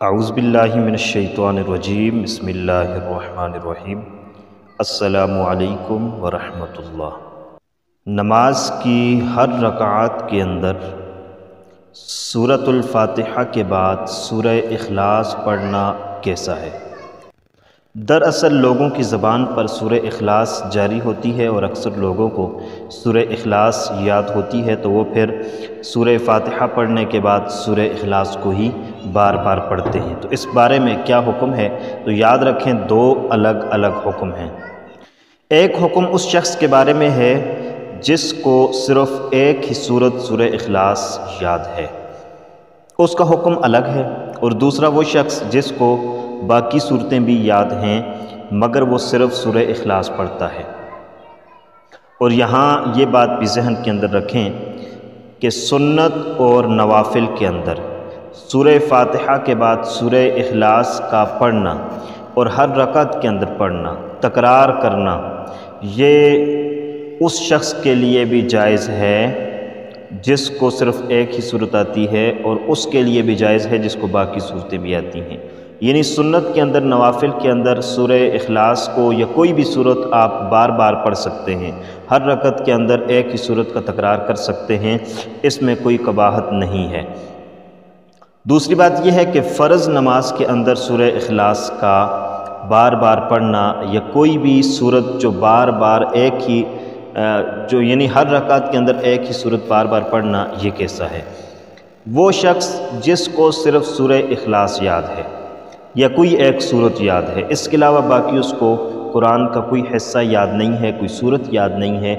اعوذ باللہ من الشیطان الرجیم بسم اللہ الرحمن الرحیم السلام علیکم ورحمۃ اللہ۔ نماز کی ہر رکعت کے اندر سورۃ الفاتحہ کے بعد سورہ اخلاص پڑھنا کیسا ہے؟ دراصل لوگوں کی زبان پر سورہ اخلاص جاری ہوتی ہے اور اکثر لوگوں کو سورہ اخلاص یاد ہوتی ہے تو وہ پھر سورہ فاتحہ پڑھنے کے بعد سورہ اخلاص کو ہی بار بار پڑھتے ہیں۔ تو اس بارے میں کیا حکم ہے؟ تو یاد رکھیں دو الگ الگ حکم ہیں۔ ایک حکم اس شخص کے بارے میں ہے جس کو صرف ایک ہی سورہ اخلاص یاد ہے، اس کا حکم الگ ہے، اور دوسرا وہ شخص جس کو باقی صورتیں بھی یاد ہیں مگر وہ صرف سورہ اخلاص پڑھتا ہے۔ اور یہاں یہ بات بھی ذہن کے اندر رکھیں کہ سنت اور نوافل کے اندر سورہ فاتحہ کے بعد سورہ اخلاص کا پڑھنا اور ہر رکعت کے اندر پڑھنا، تکرار کرنا، یہ اس شخص کے لیے بھی جائز ہے جس کو صرف ایک ہی صورت آتی ہے، اور اس کے لیے بھی جائز ہے جس کو باقی صورتیں بھی آتی ہیں۔ یعنی سنت کے اندر، نوافل کے اندر سورہ اخلاص کو یا کوئی بھی صورت آپ بار بار پڑھ سکتے ہیں، ہر رکعت کے اندر ایک ہی صورت کا تکرار کر سکتے ہیں، اس میں کوئی قباحت نہیں ہے۔ دوسری بات یہ ہے کہ فرض نماز کے اندر سورہ اخلاص کا بار بار پڑھنا یا کوئی بھی صورت جو بار بار ایک ہی یعنی ہر رکعت کے اندر ایک ہی صورت بار بار پڑھنا، یہ کیسا ہے؟ وہ شخص جس کو صرف سورہ اخلاص یاد ہے یا کوئی ایک صورت یاد ہے، اس کے علاوہ باقی اس کو قرآن کا کوئی حصہ یاد نہیں ہے، کوئی صورت یاد نہیں ہے،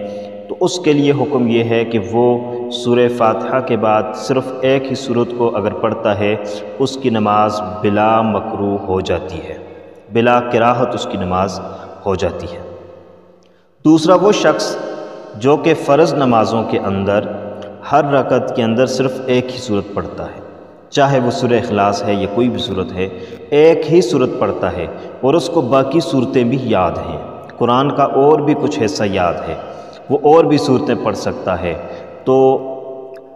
تو اس کے لیے حکم یہ ہے کہ وہ سورہ فاتحہ کے بعد صرف ایک ہی صورت کو اگر پڑھتا ہے اس کی نماز بلا مکروہ ہو جاتی ہے، بلا کراہت اس کی نماز ہو جاتی ہے۔ دوسرا وہ شخص جو کہ فرض نمازوں کے اندر ہر رکعت کے اندر صرف ایک ہی صورت پڑھتا ہے، چاہے وہ سورہ اخلاص ہے یا کوئی بھی صورت ہے، ایک ہی صورت پڑھتا ہے اور اس کو باقی صورتیں بھی یاد ہیں، قرآن کا اور بھی کچھ حصہ یاد ہے، وہ اور بھی صورتیں پڑھ سکتا ہے، تو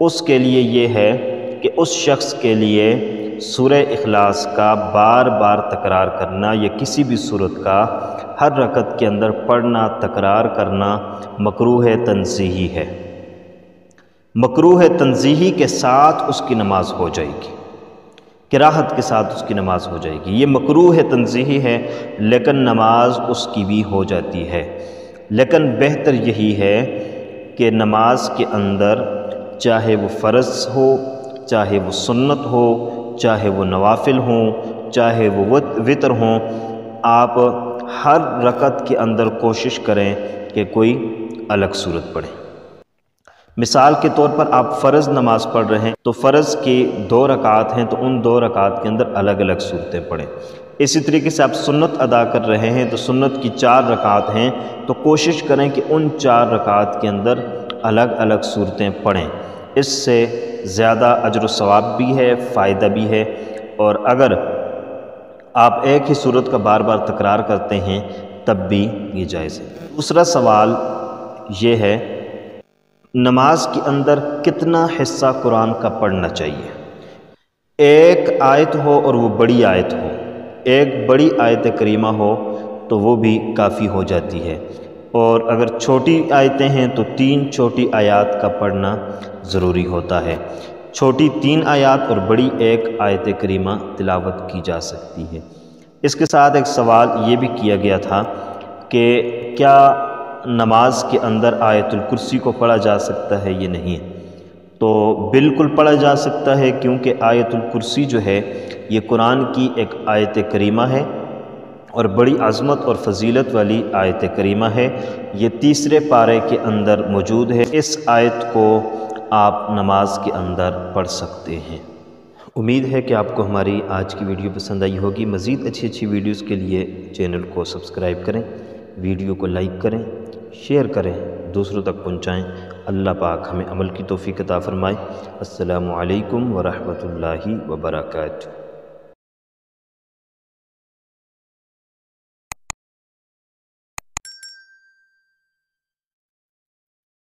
اس کے لیے یہ ہے کہ اس شخص کے لیے سورہ اخلاص کا بار بار تکرار کرنا یا کسی بھی صورت کا ہر رکعت کے اندر پڑھنا، تکرار کرنا مکروہ تنزیہی ہے۔ مکروہ تنزیہی کے ساتھ اس کی نماز ہو جائے گی، کراہت کے ساتھ اس کی نماز ہو جائے گی۔ یہ مکروہ تنزیہی ہے لیکن نماز اس کی بھی ہو جاتی ہے، لیکن بہتر یہی ہے کہ نماز کے اندر چاہے وہ فرض ہو، چاہے وہ سنت ہو، چاہے وہ نوافل ہوں، چاہے وہ وتر ہوں، آپ ہر رکعت کے اندر کوشش کریں کہ کوئی الگ صورت پڑھیں۔ مثال کے طور پر آپ فرض نماز پڑھ رہے ہیں تو فرض کی 2 رکعات ہیں تو ان 2 رکعات کے اندر الگ الگ صورتیں پڑھیں۔ اسی طریقے سے آپ سنت ادا کر رہے ہیں تو سنت کی 4 رکعات ہیں تو کوشش کریں کہ ان 4 رکعات کے اندر الگ الگ صورتیں پڑھیں، اس سے زیادہ اجر و ثواب بھی ہے، فائدہ بھی ہے۔ اور اگر آپ ایک ہی صورت کا بار بار تکرار کرتے ہیں تب بھی یہ جائز ہے۔ دوسرا سوال یہ ہے، نماز کے اندر کتنا حصہ قرآن کا پڑھنا چاہیے؟ ایک آیت ہو اور وہ بڑی آیت ہو، ایک بڑی آیت کریمہ ہو تو وہ بھی کافی ہو جاتی ہے، اور اگر چھوٹی آیتیں ہیں تو 3 چھوٹی آیات کا پڑھنا ضروری ہوتا ہے۔ چھوٹی 3 آیات اور بڑی 1 آیت کریمہ تلاوت کی جا سکتی ہے۔ اس کے ساتھ ایک سوال یہ بھی کیا گیا تھا کہ کیا نماز کے اندر آیت الکرسی کو پڑھا جا سکتا ہے یا نہیں؟ تو بالکل پڑھا جا سکتا ہے، کیونکہ آیت الکرسی جو ہے یہ قرآن کی ایک آیت کریمہ ہے اور بڑی عظمت اور فضیلت والی آیت کریمہ ہے، یہ 3 پارے کے اندر موجود ہے۔ اس آیت کو آپ نماز کے اندر پڑھ سکتے ہیں۔ امید ہے کہ آپ کو ہماری آج کی ویڈیو پسند آئی ہوگی۔ مزید اچھی ویڈیوز کے لیے چینل کو سبسکرائب کریں، ویڈیو کو لائک کریں، شیئر کریں، دوسروں تک پہنچائیں۔ اللہ پاک ہمیں عمل کی توفیق عطا فرمائے۔ السلام علیکم ورحمۃ اللہ وبرکاتہ۔